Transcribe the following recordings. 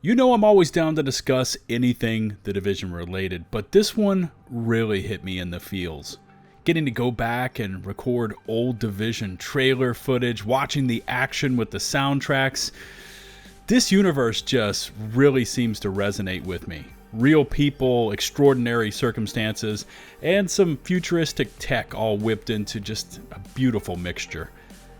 You know I'm always down to discuss anything The Division related, but this one really hit me in the feels. Getting to go back and record old Division trailer footage, watching the action with the soundtracks. This universe just really seems to resonate with me. Real people, extraordinary circumstances, and some futuristic tech all whipped into just a beautiful mixture.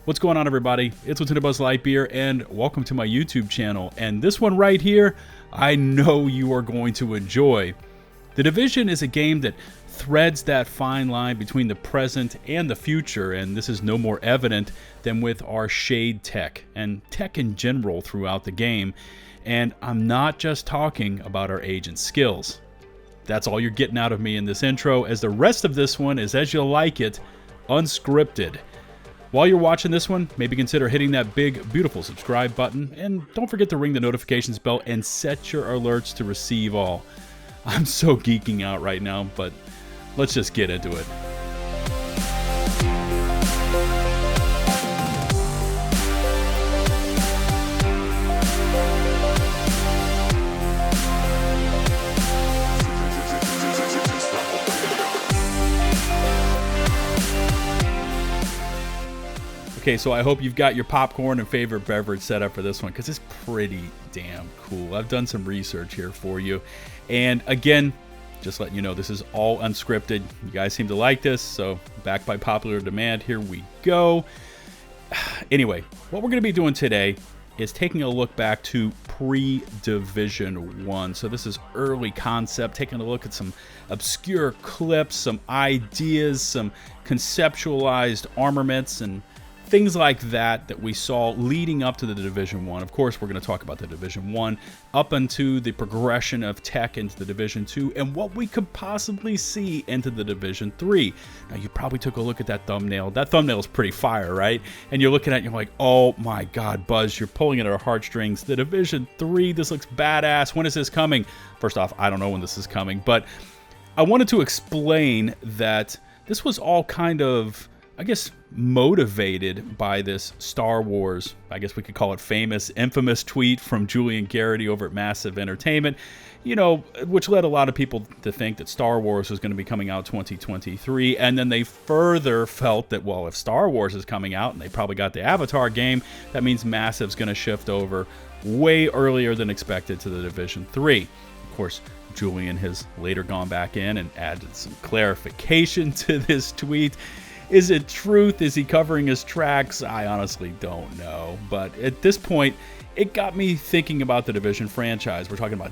What's going on, everybody? It's LtBuzzLitebeer, and welcome to my YouTube channel. And this one right here, I know you are going to enjoy. The Division is a game that threads that fine line between the present and the future, and this is no more evident than with our shade tech and tech in general throughout the game. And I'm not just talking about our agent skills. That's all you're getting out of me in this intro, as the rest of this one is, as you like it, unscripted. While you're watching this one, maybe consider hitting that big, beautiful subscribe button, and don't forget to ring the notifications bell and set your alerts to receive all. I'm so geeking out right now, but let's just get into it. Okay, so I hope you've got your popcorn and favorite beverage set up for this one, because it's pretty damn cool. I've done some research here for you. And again, just letting you know, this is all unscripted. You guys seem to like this, so backed by popular demand, here we go. Anyway, what we're going to be doing today is taking a look back to pre-Division 1. So this is early concept, taking a look at some obscure clips, some ideas, some conceptualized armaments, and things like that we saw leading up to the Division 1. Of course, we're going to talk about the Division 1 up into the progression of tech into the Division 2 and what we could possibly see into the Division 3. Now, you probably took a look at that thumbnail. That thumbnail is pretty fire, right? And you're looking at it and you're like, oh my God, Buzz, you're pulling at our heartstrings. The Division 3, this looks badass. When is this coming? First off, I don't know when this is coming, but I wanted to explain that this was all kind of, I guess, motivated by this Star Wars, I guess we could call it infamous tweet from Julian Garrity over at Massive Entertainment, which led a lot of people to think that Star Wars was going to be coming out 2023. And then they further felt that, well, if Star Wars is coming out and they probably got the Avatar game, that means Massive's going to shift over way earlier than expected to the Division 3. Of course, Julian has later gone back in and added some clarification to this tweet. Is it truth? Is he covering his tracks? I honestly don't know. But at this point, it got me thinking about the Division franchise. We're talking about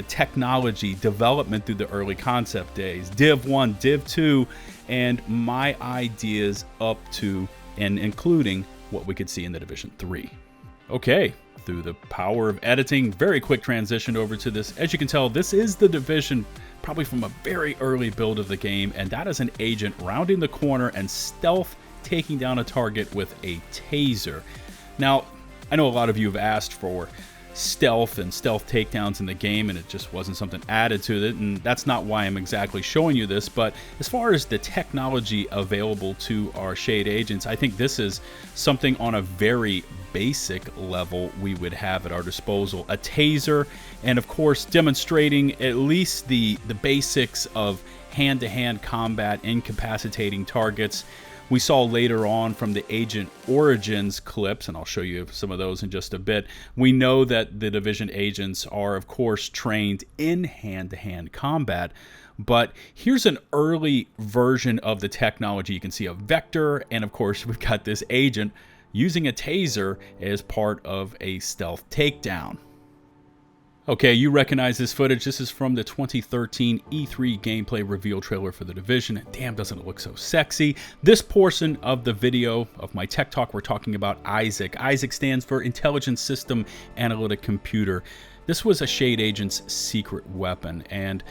technology, development through the early concept days, Div 1, Div 2, and my ideas up to and including what we could see in the Division 3. Okay, through the power of editing, very quick transition over to this. As you can tell, this is the Division, probably from a very early build of the game, and that is an agent rounding the corner and stealth taking down a target with a taser. Now, I know a lot of you have asked for stealth and stealth takedowns in the game, and it just wasn't something added to it, and that's not why I'm exactly showing you this. But as far as the technology available to our shade agents, I think this is something on a very basic level we would have at our disposal. A taser, and of course demonstrating at least the basics of hand-to-hand combat, incapacitating targets. We saw later on from the Agent Origins clips, and I'll show you some of those in just a bit, we know that the Division agents are, of course, trained in hand-to-hand combat. But here's an early version of the technology. You can see a vector, and of course, we've got this agent using a taser as part of a stealth takedown. Okay, you recognize this footage. This is from the 2013 E3 gameplay reveal trailer for the Division. Damn, doesn't it look so sexy? This portion of the video of my tech talk, we're talking about ISAC. ISAC stands for Intelligence System Analytic Computer. This was a shade agent's secret weapon, and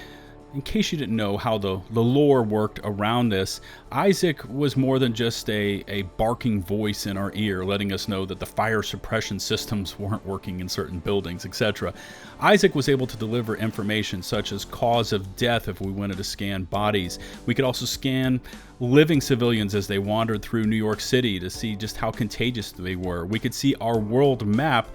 in case you didn't know how the lore worked around this, ISAC was more than just a barking voice in our ear letting us know that the fire suppression systems weren't working in certain buildings, etc. ISAC was able to deliver information such as cause of death if we wanted to scan bodies. We could also scan living civilians as they wandered through New York City to see just how contagious they were. We could see our world map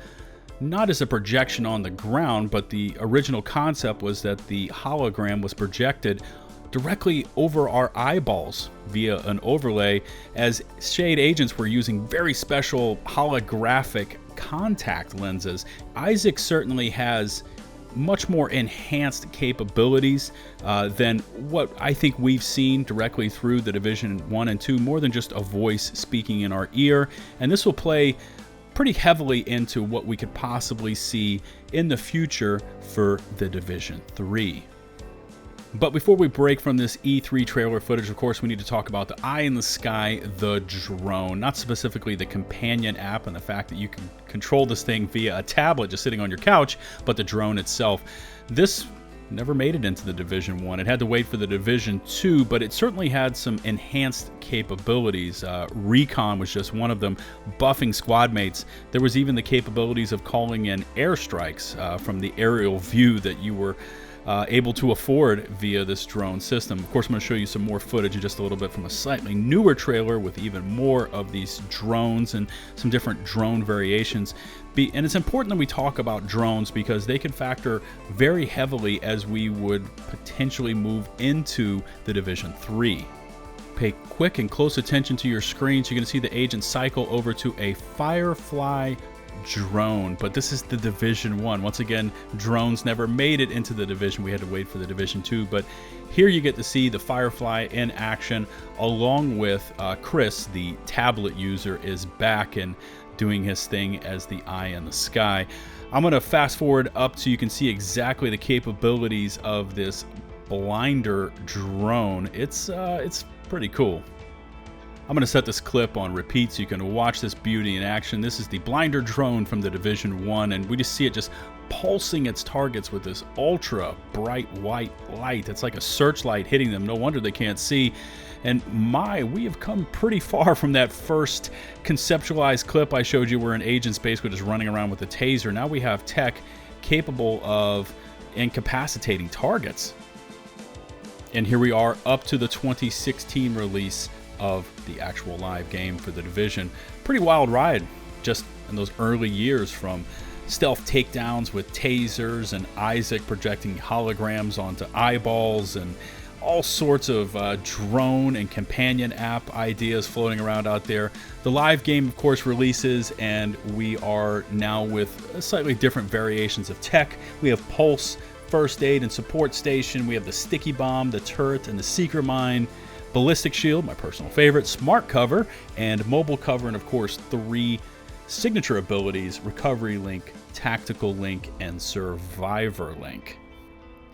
not as a projection on the ground, but the original concept was that the hologram was projected directly over our eyeballs via an overlay, as shade agents were using very special holographic contact lenses. Isaac certainly has much more enhanced capabilities than what I think we've seen directly through the Division 1 and 2, more than just a voice speaking in our ear. And this will play pretty heavily into what we could possibly see in the future for the Division 3. But before we break from this E3 trailer footage, of course, we need to talk about the eye in the sky, the drone. Not specifically the companion app and the fact that you can control this thing via a tablet just sitting on your couch, but the drone itself. This never made it into the Division 1. It had to wait for the Division 2, but it certainly had some enhanced capabilities. Recon was just one of them, buffing squad mates. There was even the capabilities of calling in airstrikes from the aerial view that you were able to afford via this drone system. Of course, I'm going to show you some more footage in just a little bit from a slightly newer trailer with even more of these drones and some different drone variations. And it's important that we talk about drones because they can factor very heavily as we would potentially move into the Division 3. Pay quick and close attention to your screen so you can see the agent cycle over to a Firefly drone, but this is the Division 1. Once again, drones never made it into the Division. We had to wait for the Division 2, but here you get to see the Firefly in action along with Chris, the tablet user, is back and doing his thing as the eye in the sky. I'm going to fast forward up so you can see exactly the capabilities of this blinder drone. It's pretty cool. I'm going to set this clip on repeat so you can watch this beauty in action. This is the blinder drone from the Division 1, and we just see it just pulsing its targets with this ultra bright white light. It's like a searchlight hitting them. No wonder they can't see. And we have come pretty far from that first conceptualized clip I showed you where an agent's basically just running around with a taser. Now we have tech capable of incapacitating targets. And here we are up to the 2016 release of the actual live game for the Division. Pretty wild ride just in those early years, from stealth takedowns with tasers and Isaac projecting holograms onto eyeballs and all sorts of drone and companion app ideas floating around out there. The live game, of course, releases, and we are now with slightly different variations of tech. We have Pulse, First Aid, and Support Station. We have the Sticky Bomb, the Turret, and the Seeker Mine. Ballistic Shield, my personal favorite, Smart Cover, and Mobile Cover, and of course 3 signature abilities: Recovery Link, Tactical Link, and Survivor Link.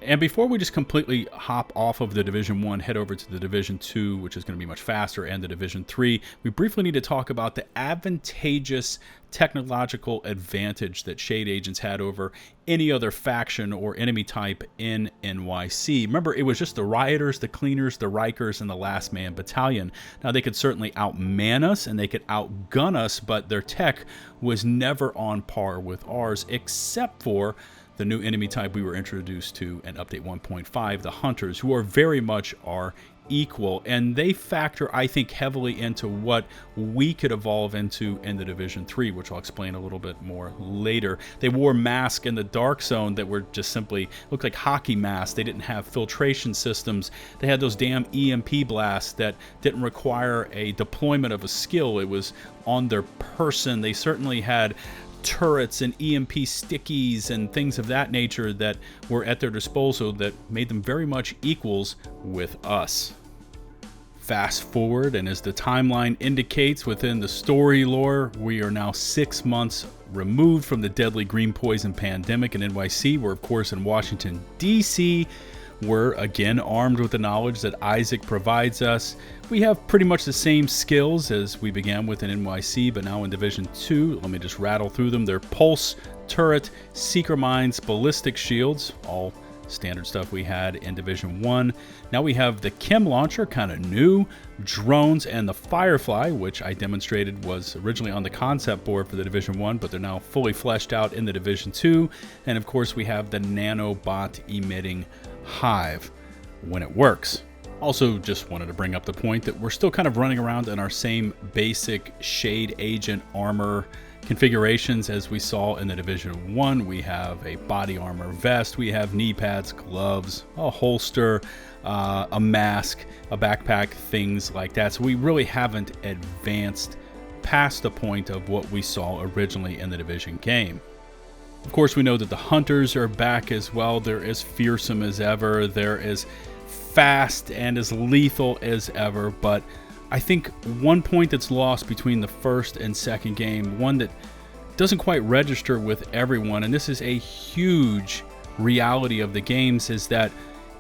And before we just completely hop off of the Division 1, head over to the Division 2, which is going to be much faster, and the Division 3, we briefly need to talk about the advantageous technological advantage that Shade Agents had over any other faction or enemy type in NYC. Remember, it was just the Rioters, the Cleaners, the Rikers, and the Last Man Battalion. Now, they could certainly outman us and they could outgun us, but their tech was never on par with ours, except for the new enemy type we were introduced to in Update 1.5, the Hunters, who are very much our equal, and they factor, I think, heavily into what we could evolve into in the Division 3, which I'll explain a little bit more later. They wore masks in the Dark Zone that were just simply looked like hockey masks. They didn't have filtration systems. They had those damn EMP blasts that didn't require a deployment of a skill. It was on their person. They certainly had turrets and EMP stickies and things of that nature that were at their disposal that made them very much equals with us. Fast forward, and as the timeline indicates within the story lore, we are now 6 months removed from the deadly green poison pandemic in NYC. We're of course in Washington, D.C. We're again armed with the knowledge that Isaac provides us. We have pretty much the same skills as we began with in NYC, but now in Division 2. Let me just rattle through them. They're Pulse, Turret, Seeker Mines, Ballistic Shields, all standard stuff we had in Division 1. Now we have the Chem Launcher, kind of new, drones, and the Firefly, which I demonstrated was originally on the concept board for the Division 1, but they're now fully fleshed out in the Division 2. And of course we have the nanobot emitting Hive when it works. Also, just wanted to bring up the point that we're still kind of running around in our same basic Shade Agent armor configurations as we saw in the Division 1. We have a body armor vest, we have knee pads, gloves, a holster, a mask, a backpack, things like that. So we really haven't advanced past the point of what we saw originally in the Division game. Of course, we know that the hunters are back as well. They're as fearsome as ever. They're as fast and as lethal as ever. But I think one point that's lost between the first and second game, one that doesn't quite register with everyone, and this is a huge reality of the games, is that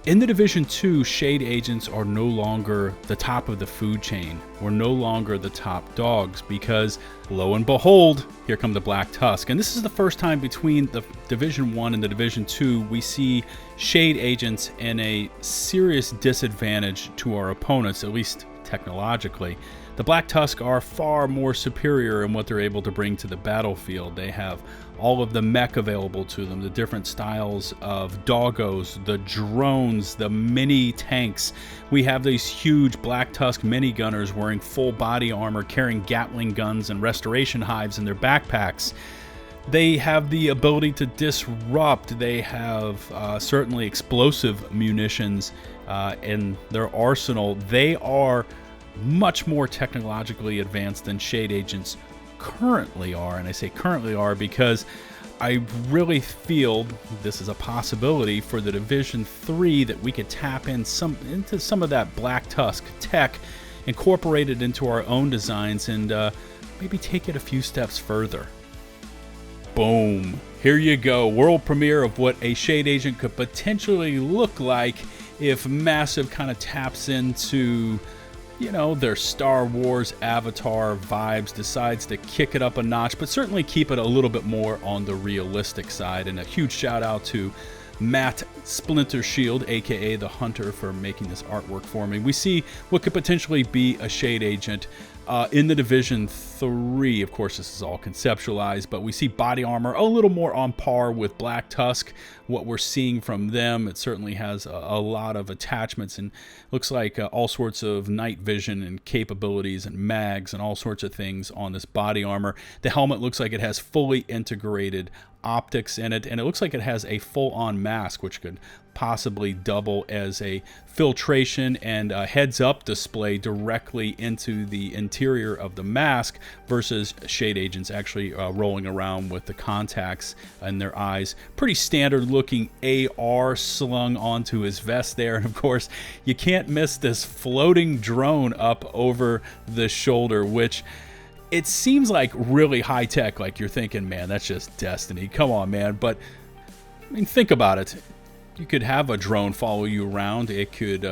in the Division 2, Shade Agents are no longer the top of the food chain. We're no longer the top dogs because, lo and behold, here come the Black Tusk. And this is the first time between the Division 1 and the Division 2 we see Shade Agents in a serious disadvantage to our opponents, at least technologically. The Black Tusk are far more superior in what they're able to bring to the battlefield. They have all of the mech available to them, the different styles of doggos, the drones, the mini tanks. We have these huge Black Tusk mini gunners wearing full body armor, carrying Gatling guns and restoration hives in their backpacks. They have the ability to disrupt. They have certainly explosive munitions in their arsenal. They are much more technologically advanced than Shade Agents currently are. And I say currently are because I really feel this is a possibility for the Division 3 that we could tap into some of that Black Tusk tech, incorporate it into our own designs, and maybe take it a few steps further. Boom. Here you go. World premiere of what a Shade Agent could potentially look like if Massive kind of taps into, you know, their Star Wars Avatar vibes, decides to kick it up a notch, but certainly keep it a little bit more on the realistic side. And a huge shout out to Matt Splinter Shield, aka the Hunter, for making this artwork for me. We see what could potentially be a Shade Agent in the Division 3. Of course, this is all conceptualized, but we see body armor a little more on par with Black Tusk. What we're seeing from them, it certainly has a lot of attachments and looks like all sorts of night vision and capabilities and mags and all sorts of things on this body armor. The helmet looks like it has fully integrated optics in it, and it looks like it has a full-on mask, which could possibly double as a filtration and a heads-up display directly into the interior of the mask, versus Shade Agents actually rolling around with the contacts in their eyes. Pretty standard looking AR slung onto his vest there, and of course you can't miss this floating drone up over the shoulder, which it seems like really high tech. Like you're thinking, man, that's just Destiny, come on, man. But I mean, think about it. You could have a drone follow you around. It could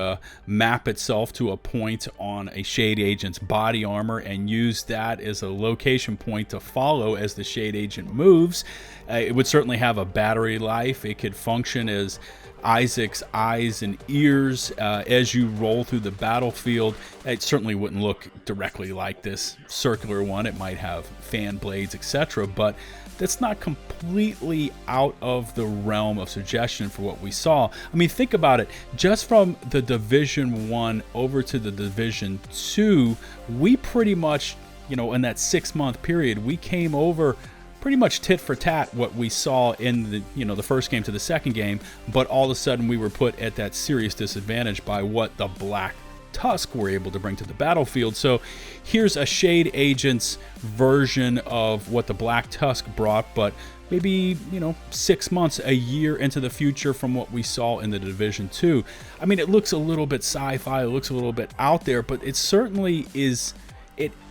map itself to a point on a Shade Agent's body armor and use that as a location point to follow as the Shade Agent moves. It would certainly have a battery life. It could function as Isaac's eyes and ears as you roll through the battlefield. It certainly wouldn't look directly like this circular one. It might have fan blades, etc., but that's not completely out of the realm of suggestion for what we saw. I mean, think about it. Just from the Division 1 over to the Division 2, we pretty much, you know, in that 6-month period, we came over pretty much tit for tat what we saw in the, you know, the first game to the second game, but all of a sudden we were put at that serious disadvantage by what the Black Tusk were able to bring to the battlefield. So here's a Shade Agents version of what the Black Tusk brought, but maybe, you know, 6 months, a year into the future from what we saw in the Division 2. I mean, it looks a little bit sci-fi, it looks a little bit out there, but it certainly is,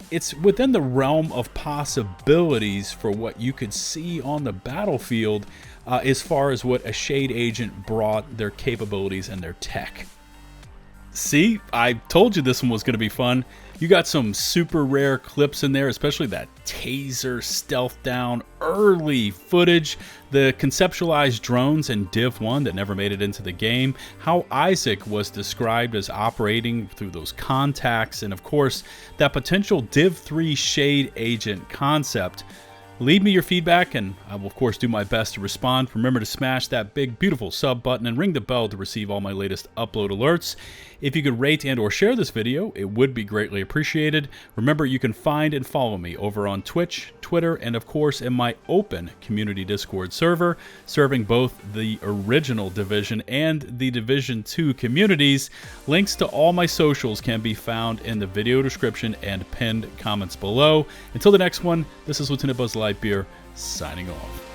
it's within the realm of possibilities for what you could see on the battlefield as far as what a Shade Agent brought, their capabilities and their tech. See, I told you this one was going to be fun. You got some super rare clips in there, especially that taser stealth down early footage, the conceptualized drones in Div 1 that never made it into the game, how Isaac was described as operating through those contacts, and of course, that potential Div 3 Shade Agent concept. Leave me your feedback, and I will, of course, do my best to respond. Remember to smash that big, beautiful sub button and ring the bell to receive all my latest upload alerts. If you could rate and or share this video, it would be greatly appreciated. Remember, you can find and follow me over on Twitch, Twitter, and of course in my open community Discord server, serving both the original Division and the Division 2 communities. Links to all my socials can be found in the video description and pinned comments below. Until the next one, this is LtBuzzLitebeer signing off.